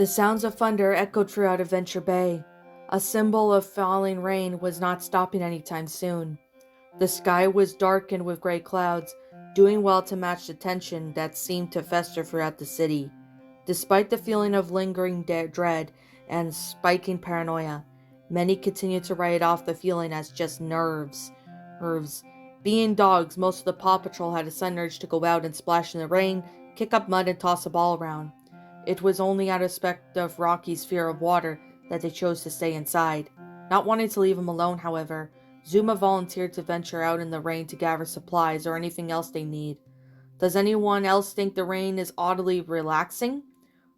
The sounds of thunder echoed throughout Adventure Bay. A symbol of falling rain was not stopping anytime soon. The sky was darkened with gray clouds, doing well to match the tension that seemed to fester throughout the city. Despite the feeling of lingering dread and spiking paranoia, many continued to write off the feeling as just nerves. Nerves. Being dogs, most of the Paw Patrol had a sudden urge to go out and splash in the rain, kick up mud, and toss a ball around. It was only out of respect of Rocky's fear of water that they chose to stay inside. Not wanting to leave him alone, however, Zuma volunteered to venture out in the rain to gather supplies or anything else they need. "Does anyone else think the rain is oddly relaxing?"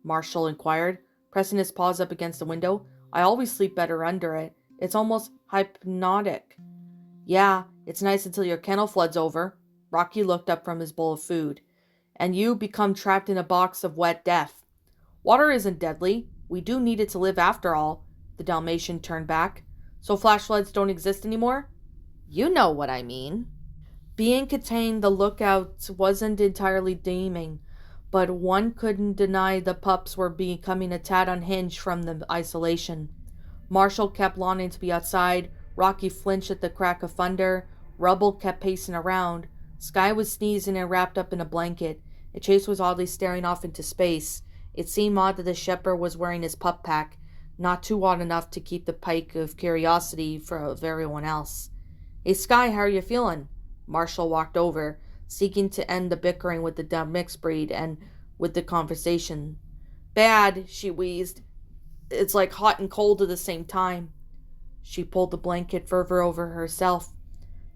Marshall inquired, pressing his paws up against the window. "I always sleep better under it. It's almost hypnotic." "Yeah, it's nice until your kennel flood's over." Rocky looked up from his bowl of food. "And you become trapped in a box of wet death." "Water isn't deadly. We do need it to live after all." The Dalmatian turned back. "So flash floods don't exist anymore?" "You know what I mean." Being contained, the lookout wasn't entirely deeming, but one couldn't deny the pups were becoming a tad unhinged from the isolation. Marshall kept longing to be outside, Rocky flinched at the crack of thunder, Rubble kept pacing around, Sky was sneezing and wrapped up in a blanket, and Chase was oddly staring off into space. It seemed odd that the shepherd was wearing his pup pack, not too odd enough to keep the pike of curiosity of everyone else. "Hey Sky, how are you feeling?" Marshall walked over, seeking to end the bickering with the mixed breed and with the conversation. "Bad," she wheezed. "It's like hot and cold at the same time." She pulled the blanket further over herself.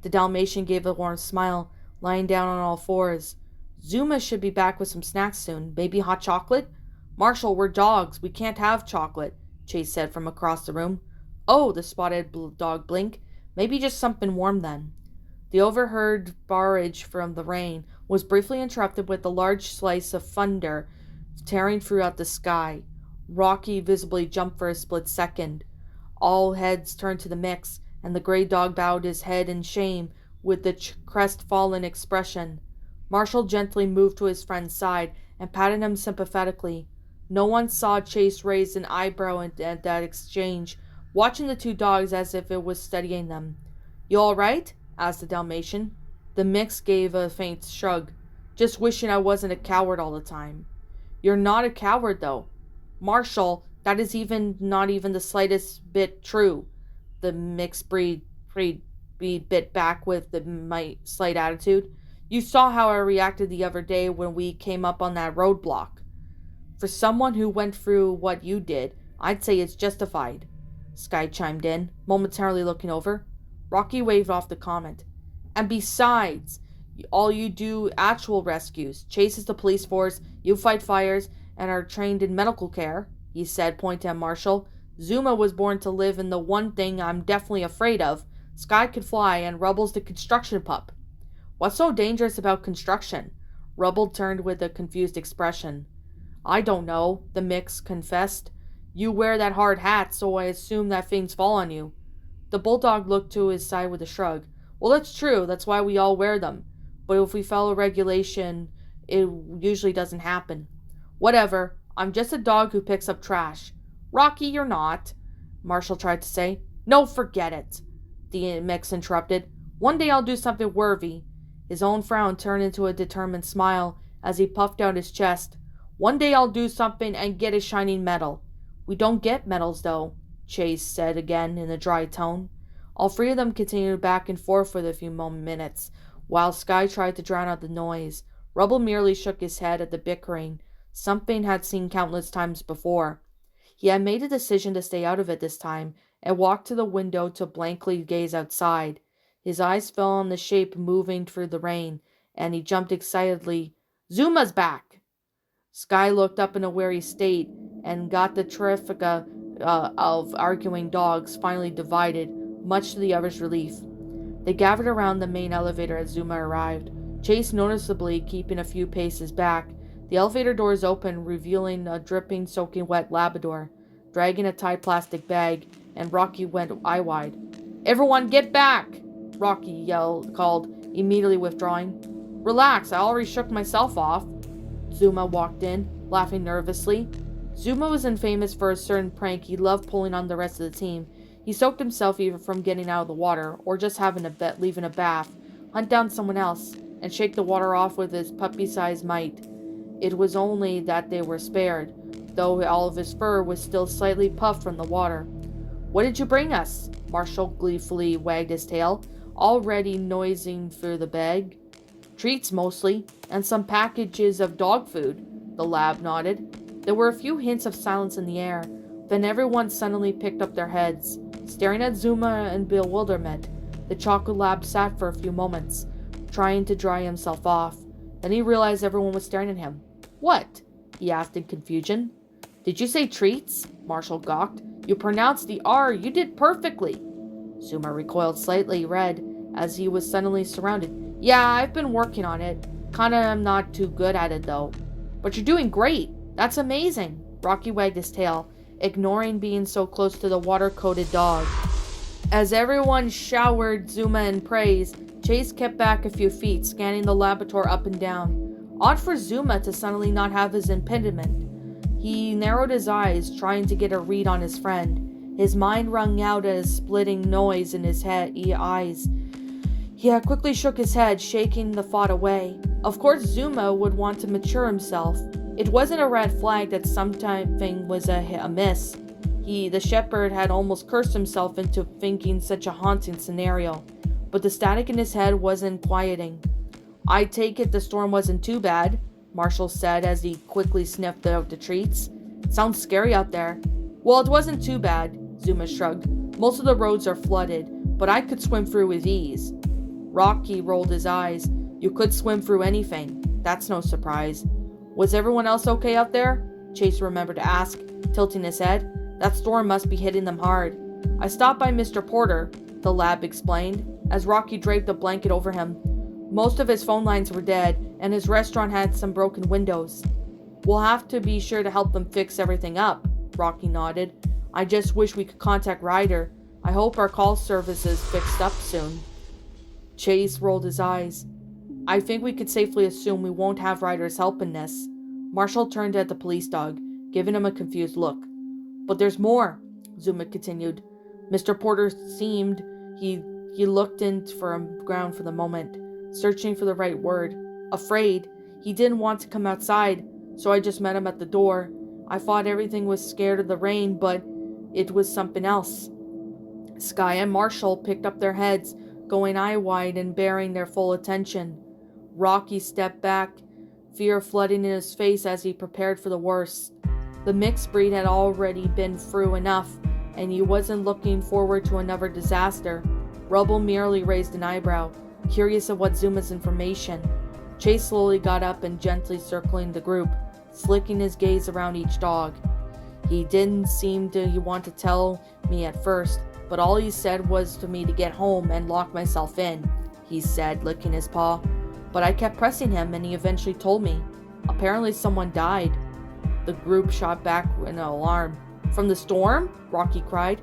The Dalmatian gave a warm smile, lying down on all fours. "Zuma should be back with some snacks soon. Maybe hot chocolate?" "Marshall, we're dogs. We can't have chocolate," Chase said from across the room. "Oh," the spotted dog blinked. "Maybe just something warm then." The overheard barrage from the rain was briefly interrupted with a large slice of thunder tearing throughout the sky. Rocky visibly jumped for a split second. All heads turned to the mix, and the gray dog bowed his head in shame with a crestfallen expression. Marshall gently moved to his friend's side and patted him sympathetically. No one saw Chase raise an eyebrow at that exchange, watching the two dogs as if it was studying them. "You all right?" asked the Dalmatian. The mix gave a faint shrug. "Just wishing I wasn't a coward all the time." "You're not a coward, though." "Marshall, that is not even the slightest bit true." The mixed breed bit back with my slight attitude. "You saw how I reacted the other day when we came up on that roadblock. For someone who went through what you did, I'd say it's justified." Sky chimed in, momentarily looking over. Rocky waved off the comment. "And besides, all you do actual rescues. Chase is the police force, you fight fires, and are trained in medical care," he said, pointing at Marshall. "Zuma was born to live in the one thing I'm definitely afraid of. Sky could fly, and Rubble's the construction pup." "What's so dangerous about construction?" Rubble turned with a confused expression. "I don't know," the mix confessed. "You wear that hard hat, so I assume that things fall on you." The bulldog looked to his side with a shrug. "Well, that's true. That's why we all wear them. But if we follow regulation, it usually doesn't happen." "Whatever. I'm just a dog who picks up trash." "Rocky, you're not," Marshall tried to say. "No, forget it," the mix interrupted. "One day I'll do something worthy." His own frown turned into a determined smile as he puffed out his chest. "One day I'll do something and get a shining medal." "We don't get medals, though," Chase said again in a dry tone. All three of them continued back and forth for a few minutes, while Sky tried to drown out the noise. Rubble merely shook his head at the bickering, something had seen countless times before. He had made a decision to stay out of it this time, and walked to the window to blankly gaze outside. His eyes fell on the shape moving through the rain, and he jumped excitedly. "Zuma's back!" Sky looked up in a wary state, and got the trifecta of arguing dogs finally divided, much to the others' relief. They gathered around the main elevator as Zuma arrived, Chase noticeably keeping a few paces back. The elevator doors opened, revealing a dripping, soaking wet Labrador, dragging a tied plastic bag, and Rocky went eye-wide. "Everyone get back!" Rocky called, immediately withdrawing. "Relax, I already shook myself off." Zuma walked in, laughing nervously. Zuma was infamous for a certain prank he loved pulling on the rest of the team. He soaked himself either from getting out of the water or just leaving a bath, hunt down someone else, and shake the water off with his puppy-sized might. It was only that they were spared, though all of his fur was still slightly puffed from the water. "What did you bring us?" Marshall gleefully wagged his tail, already nosing through the bag. "Treats mostly, and some packages of dog food," the lab nodded. There were a few hints of silence in the air. Then everyone suddenly picked up their heads, staring at Zuma in bewilderment. The chocolate lab sat for a few moments, trying to dry himself off. Then he realized everyone was staring at him. "What?" he asked in confusion. "Did you say treats?" Marshall gawked. "You pronounced the R. You did perfectly." Zuma recoiled slightly red as he was suddenly surrounded. "Yeah, I've been working on it. Kinda am not too good at it though." "But you're doing great. That's amazing." Rocky wagged his tail, ignoring being so close to the water-coated dog. As everyone showered Zuma in praise, Chase kept back a few feet, scanning the laboratory up and down. Odd for Zuma to suddenly not have his impediment. He narrowed his eyes, trying to get a read on his friend. His mind rung out a splitting noise in his eyes. He quickly shook his head, shaking the thought away. Of course Zuma would want to mature himself. It wasn't a red flag that something was amiss. The shepherd had almost cursed himself into thinking such a haunting scenario. But the static in his head wasn't quieting. "I take it the storm wasn't too bad," Marshall said as he quickly sniffed out the treats. "Sounds scary out there." "Well, it wasn't too bad," Zuma shrugged. "Most of the roads are flooded, but I could swim through with ease." Rocky rolled his eyes. "You could swim through anything. That's no surprise." "Was everyone else okay out there?" Chase remembered to ask, tilting his head. "That storm must be hitting them hard." "I stopped by Mr. Porter," the lab explained, as Rocky draped a blanket over him. "Most of his phone lines were dead, and his restaurant had some broken windows." "We'll have to be sure to help them fix everything up," Rocky nodded. "I just wish we could contact Ryder. I hope our call service is fixed up soon." Chase rolled his eyes. "I think we could safely assume we won't have Ryder's help in this." Marshall turned at the police dog, giving him a confused look. "But there's more," Zuma continued. Mr. Porter seemed... He looked into the ground for the moment, searching for the right word. "Afraid. He didn't want to come outside, so I just met him at the door. I thought everything was scared of the rain, but it was something else." Sky and Marshall picked up their heads, going eye-wide and bearing their full attention. Rocky stepped back, fear flooding in his face as he prepared for the worst. The mixed breed had already been through enough, and he wasn't looking forward to another disaster. Rubble merely raised an eyebrow, curious of what Zuma's information. Chase slowly got up and gently circling the group, flicking his gaze around each dog. "He didn't seem to want to tell me at first, but all he said was for me to get home and lock myself in," he said, licking his paw. "But I kept pressing him and he eventually told me. Apparently someone died." The group shot back in alarm. "From the storm?" Rocky cried.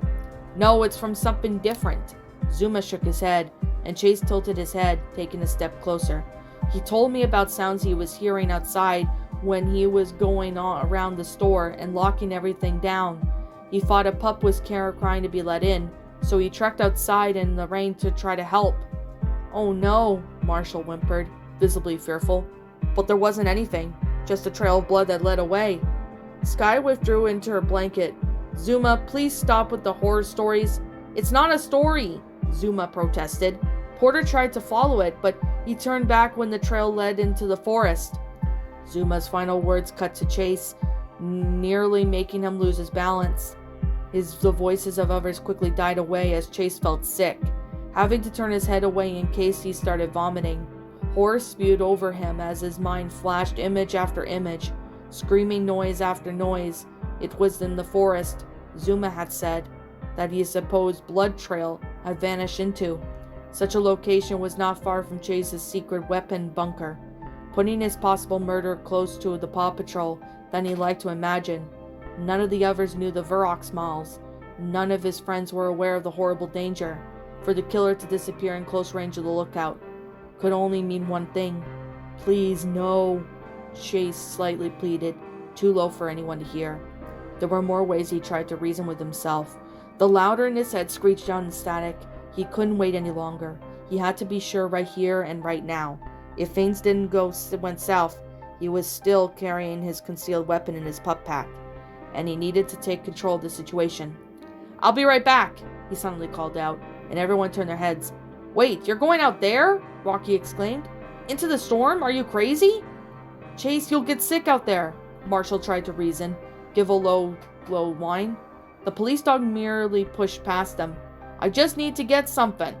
"No, it's from something different." Zuma shook his head, and Chase tilted his head, taking a step closer. "He told me about sounds he was hearing outside when he was going around the store and locking everything down. He thought a pup was crying to be let in, so he trekked outside in the rain to try to help." "Oh no," Marshall whimpered, visibly fearful. "But there wasn't anything, just a trail of blood that led away." Sky withdrew into her blanket. "Zuma, please stop with the horror stories." "It's not a story," Zuma protested. "Porter tried to follow it, but he turned back when the trail led into the forest." Zuma's final words cut to Chase, nearly making him lose his balance. The voices of others quickly died away as Chase felt sick, having to turn his head away in case he started vomiting. Horror spewed over him as his mind flashed image after image, screaming noise after noise. It was in the forest, Zuma had said, that his supposed blood trail had vanished into. Such a location was not far from Chase's secret weapon bunker, putting his possible murder close to the Paw Patrol than he liked to imagine. None of the others knew the Vurox miles. None of his friends were aware of the horrible danger. For the killer to disappear in close range of the lookout could only mean one thing. "Please, no," Chase slightly pleaded, too low for anyone to hear. There were more ways he tried to reason with himself. The louder in his head screeched out in static. He couldn't wait any longer. He had to be sure right here and right now. If things went south, he was still carrying his concealed weapon in his pup pack, and he needed to take control of the situation. "I'll be right back," he suddenly called out, and everyone turned their heads. "Wait, you're going out there?" Rocky exclaimed. "Into the storm? Are you crazy?" "Chase, you'll get sick out there," Marshall tried to reason, give a low whine. The police dog merely pushed past them. "I just need to get something."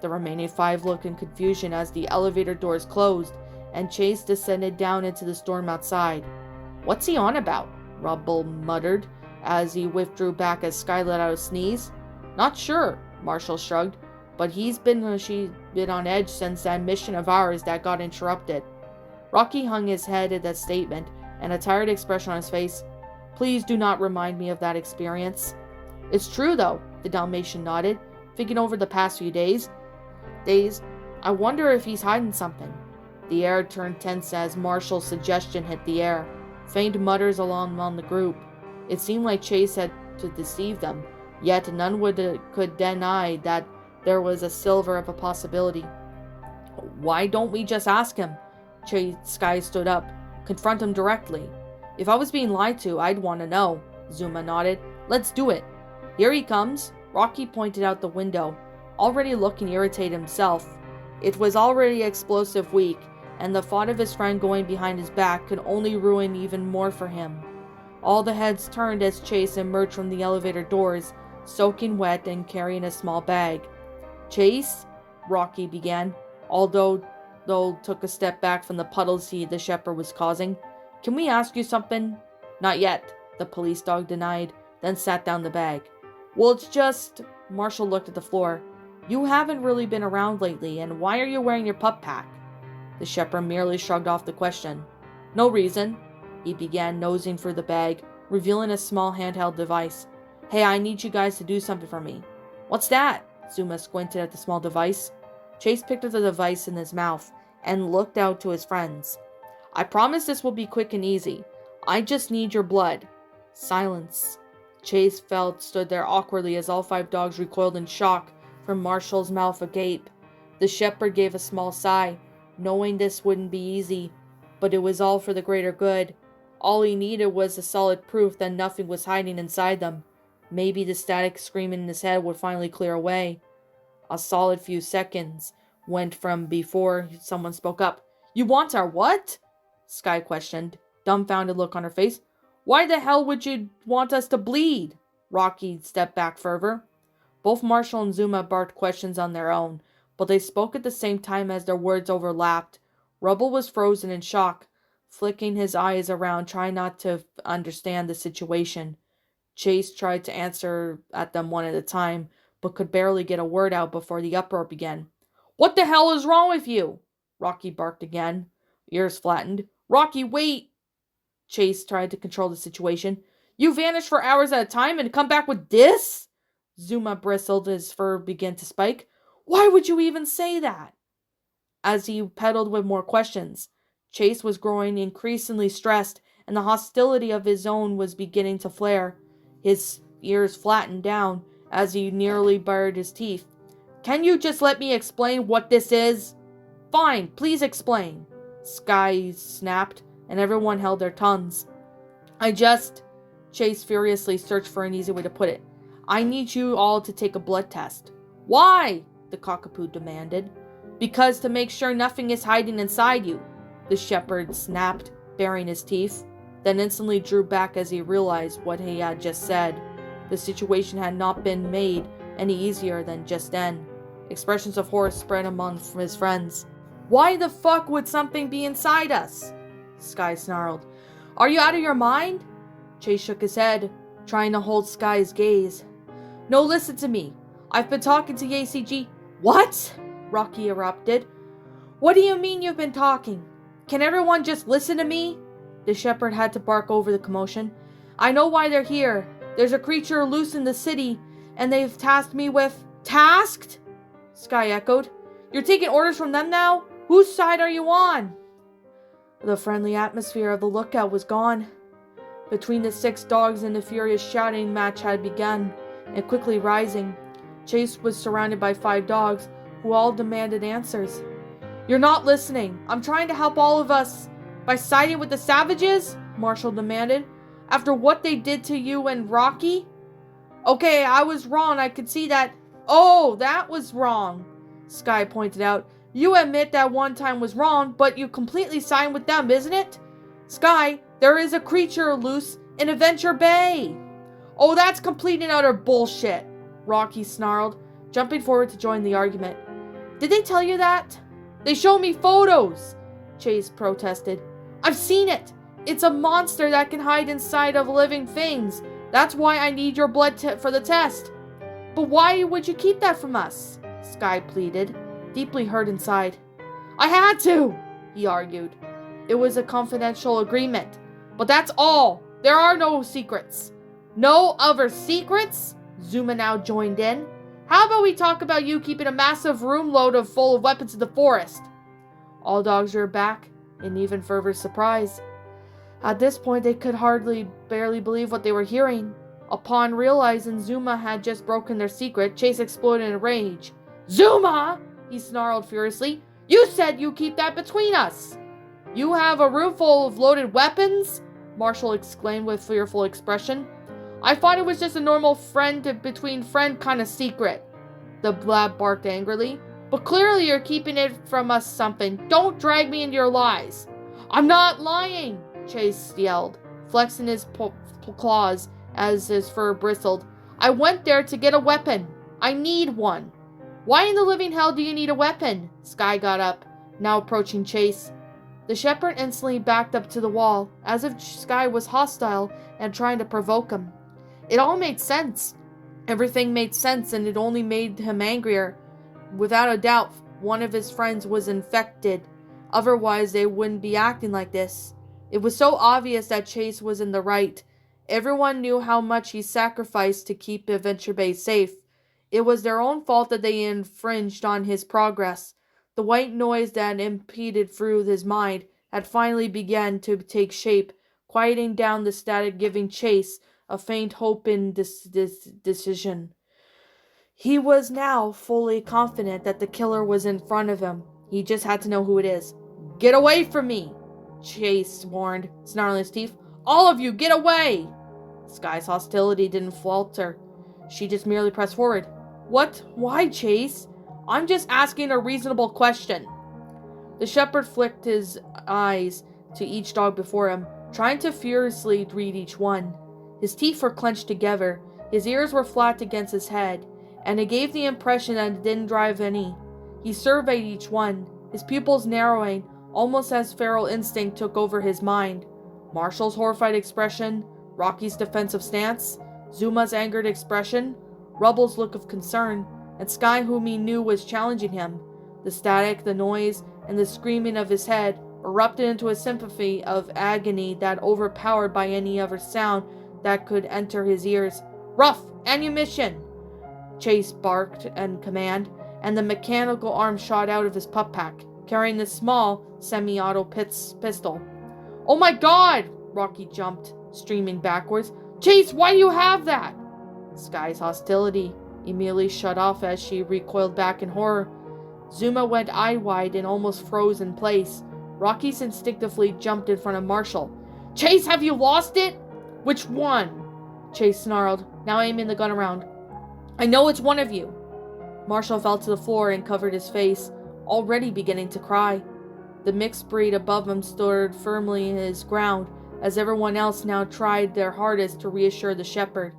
The remaining 5 looked in confusion as the elevator doors closed, and Chase descended down into the storm outside. "What's he on about?" Rubble muttered as he withdrew back as Sky let out a sneeze. "Not sure," Marshall shrugged, "but she's been on edge since that mission of ours that got interrupted." Rocky hung his head at that statement, and a tired expression on his face. "Please do not remind me of that experience." "It's true, though," the Dalmatian nodded, thinking over the past few days. "I wonder if he's hiding something." The air turned tense as Marshall's suggestion hit the air. Faint mutters among the group. It seemed like Chase had to deceive them, yet none could deny that there was a sliver of a possibility. "Why don't we just ask him?" Sky stood up. "Confront him directly." "If I was being lied to, I'd want to know." Zuma nodded. "Let's do it." "Here he comes." Rocky pointed out the window, already looking irritated himself. It was already an explosive week, and the thought of his friend going behind his back could only ruin even more for him. All the heads turned as Chase emerged from the elevator doors, soaking wet and carrying a small bag. "Chase," Rocky began, although took a step back from the puddles the shepherd was causing. "Can we ask you something?" "Not yet," the police dog denied, then sat down the bag. "Well, it's just..." Marshall looked at the floor. "You haven't really been around lately, and why are you wearing your pup pack?" The shepherd merely shrugged off the question. "No reason." He began nosing through the bag, revealing a small handheld device. "Hey, I need you guys to do something for me." "What's that?" Zuma squinted at the small device. Chase picked up the device in his mouth and looked out to his friends. "I promise this will be quick and easy. I just need your blood." Silence. Chase stood there awkwardly as all 5 dogs recoiled in shock from Marshall's mouth agape. The shepherd gave a small sigh, knowing this wouldn't be easy, but it was all for the greater good. All he needed was a solid proof that nothing was hiding inside them. Maybe the static screaming in his head would finally clear away. A solid few seconds went from before someone spoke up. "You want our what?" Sky questioned, dumbfounded look on her face. "Why the hell would you want us to bleed?" Rocky stepped back further. Both Marshall and Zuma barked questions on their own, but they spoke at the same time as their words overlapped. Rubble was frozen in shock, flicking his eyes around, trying not to understand the situation. Chase tried to answer at them one at a time, but could barely get a word out before the uproar began. "What the hell is wrong with you?" Rocky barked again, ears flattened. "Rocky, wait!" Chase tried to control the situation. "You vanish for hours at a time and come back with this?" Zuma bristled, his fur began to spike. "Why would you even say that?" As he peddled with more questions, Chase was growing increasingly stressed, and the hostility of his own was beginning to flare. His ears flattened down as he nearly bared his teeth. "Can you just let me explain what this is?" "Fine, please explain," Sky snapped, and everyone held their tongues. Chase furiously searched for an easy way to put it. "I need you all to take a blood test." "Why?" the cockapoo demanded. "Because to make sure nothing is hiding inside you," the shepherd snapped, baring his teeth, then instantly drew back as he realized what he had just said. The situation had not been made any easier than just then. Expressions of horror spread among his friends. "Why the fuck would something be inside us?" Sky snarled. "Are you out of your mind?" Chase shook his head, trying to hold Sky's gaze. "No, listen to me. I've been talking to ACG." "What?" Rocky erupted. "What do you mean you've been talking? Can everyone just listen to me?" The shepherd had to bark over the commotion. "I know why they're here. There's a creature loose in the city, and they've tasked me with..." "Tasked?" Sky echoed. "You're taking orders from them now? Whose side are you on?" The friendly atmosphere of the lookout was gone. Between the 6 dogs and the furious shouting match had begun, and quickly rising. Chase was surrounded by 5 dogs, who all demanded answers. "You're not listening. I'm trying to help all of us. By siding with the savages?" Marshall demanded. "After what they did to you and Rocky?" "Okay, I was wrong. I could see that." "Oh, that was wrong," Sky pointed out. "You admit that one time was wrong, but you completely sided with them, isn't it?" "Sky, there is a creature loose in Adventure Bay." "Oh, that's complete and utter bullshit," Rocky snarled, jumping forward to join the argument. "Did they tell you that?" "They showed me photos," Chase protested. "I've seen it. It's a monster that can hide inside of living things. That's why I need your blood for the test." "But why would you keep that from us?" Sky pleaded, deeply hurt inside. "I had to," he argued. "It was a confidential agreement. But that's all. There are no secrets." "No other secrets?" Zuma now joined in. "How about we talk about you keeping a massive room load full of weapons in the forest?" All dogs reared back, in even further surprise. At this point, they could barely believe what they were hearing. Upon realizing Zuma had just broken their secret, Chase exploded in rage. "Zuma!" he snarled furiously. "You said you keep that between us!" "You have a room full of loaded weapons?" Marshall exclaimed with fearful expression. "I thought it was just a normal friend-between-friend kind of secret," the lab barked angrily. "But clearly you're keeping it from us something. Don't drag me into your lies." "I'm not lying," Chase yelled, flexing his claws as his fur bristled. "I went there to get a weapon. I need one." "Why in the living hell do you need a weapon?" Sky got up, now approaching Chase. The shepherd instantly backed up to the wall, as if Sky was hostile and trying to provoke him. It all made sense. Everything made sense, and it only made him angrier. Without a doubt, one of his friends was infected. Otherwise, they wouldn't be acting like this. It was so obvious that Chase was in the right. Everyone knew how much he sacrificed to keep Adventure Bay safe. It was their own fault that they infringed on his progress. The white noise that impeded through his mind had finally begun to take shape, quieting down the static, giving Chase a faint hope in decision. He was now fully confident that the killer was in front of him. He just had to know who it is. "Get away from me!" Chase warned, snarling his teeth. "All of you, get away!" Sky's hostility didn't falter. She just merely pressed forward. "What? Why, Chase? I'm just asking a reasonable question." The shepherd flicked his eyes to each dog before him, trying to furiously read each one. His teeth were clenched together, his ears were flat against his head, and it gave the impression that it didn't drive any. He surveyed each one, his pupils narrowing, almost as feral instinct took over his mind. Marshall's horrified expression, Rocky's defensive stance, Zuma's angered expression, Rubble's look of concern, and Sky, whom he knew was challenging him. The static, the noise, and the screaming of his head erupted into a symphony of agony that overpowered by any other sound that could enter his ears. "Rough! Ammunition!" Chase barked in command, and the mechanical arm shot out of his pup pack, carrying the small, semi-auto pistol. "Oh my God!" Rocky jumped, streaming backwards. "Chase, why do you have that?" Sky's hostility immediately shut off as she recoiled back in horror. Zuma went eye-wide and almost froze in place. Rocky instinctively jumped in front of Marshall. "Chase, have you lost it?" "Which one?" Chase snarled, now aiming the gun around. "I know it's one of you." Marshall fell to the floor and covered his face, already beginning to cry. The mixed breed above him stood firmly in his ground, as everyone else now tried their hardest to reassure the shepherd.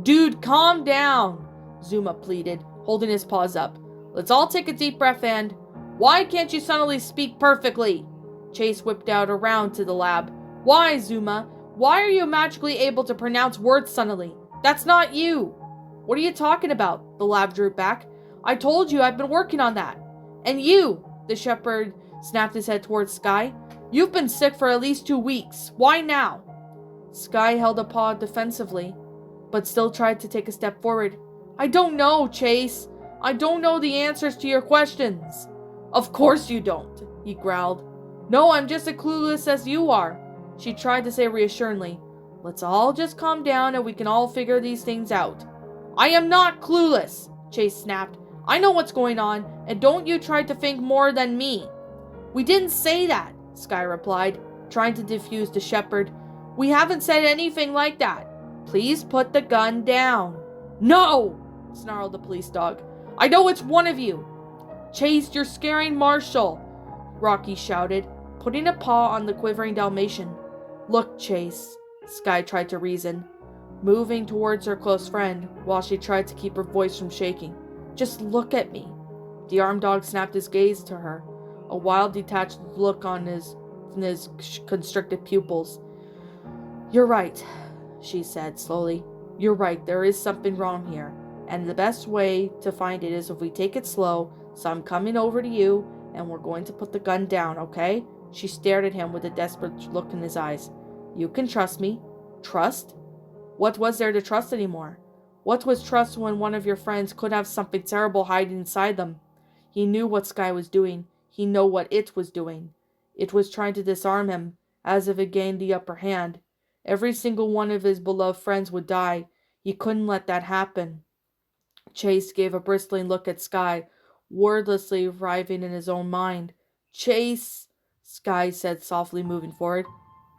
"Dude, calm down," Zuma pleaded, holding his paws up. "Let's all take a deep breath and... Why can't you suddenly speak perfectly?" Chase whipped out around to the lab. "Why, Zuma? Why are you magically able to pronounce words suddenly? That's not you." "What are you talking about?" The lab drew back. "I told you I've been working on that." "And you," the shepherd snapped his head towards Sky. "You've been sick for at least 2 weeks. Why now?" Sky held a paw defensively, but still tried to take a step forward. "I don't know, Chase. I don't know the answers to your questions." "Of course you don't," he growled. "No, I'm just as clueless as you are," she tried to say reassuringly. Let's all just calm down and we can all figure these things out. I am not clueless, Chase snapped. I know what's going on, and don't you try to think more than me. We didn't say that, Sky replied, trying to defuse the shepherd. We haven't said anything like that. Please put the gun down. No, snarled the police dog. I know it's one of you. Chase, you're scaring Marshall, Rocky shouted, putting a paw on the quivering Dalmatian. Look, Chase, Sky tried to reason, moving towards her close friend while she tried to keep her voice from shaking. Just look at me. The armed dog snapped his gaze to her, a wild, detached look on his constricted pupils. You're right, she said slowly. You're right, there is something wrong here, and the best way to find it is if we take it slow, so I'm coming over to you, and we're going to put the gun down, okay? She stared at him with a desperate look in his eyes. You can trust me. Trust? What was there to trust anymore? What was trust when one of your friends could have something terrible hiding inside them? He knew what Sky was doing. He knew what it was doing. It was trying to disarm him, as if it gained the upper hand. Every single one of his beloved friends would die. He couldn't let that happen. Chase gave a bristling look at Sky, wordlessly arriving in his own mind. Chase, Sky said softly, moving forward.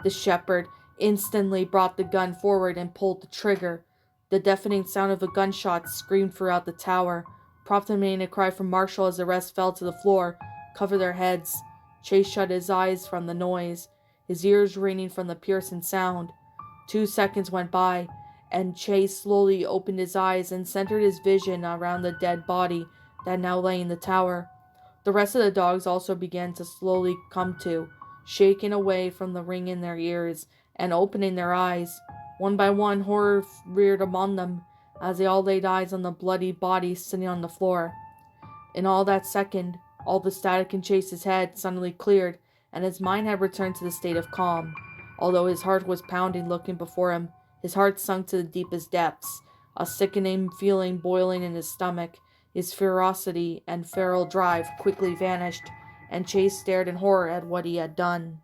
The shepherd instantly brought the gun forward and pulled the trigger. The deafening sound of a gunshot screamed throughout the tower, prompting a cry from Marshall as the rest fell to the floor, covered their heads. Chase shut his eyes from the noise, his ears ringing from the piercing sound. 2 seconds went by, and Chase slowly opened his eyes and centered his vision around the dead body that now lay in the tower. The rest of the dogs also began to slowly come to, shaking away from the ring in their ears and opening their eyes. One by one, horror reared among them as they all laid eyes on the bloody body sitting on the floor. In all that second, all the static in Chase's head suddenly cleared, and his mind had returned to the state of calm. Although his heart was pounding looking before him, his heart sunk to the deepest depths, a sickening feeling boiling in his stomach. His ferocity and feral drive quickly vanished, and Chase stared in horror at what he had done.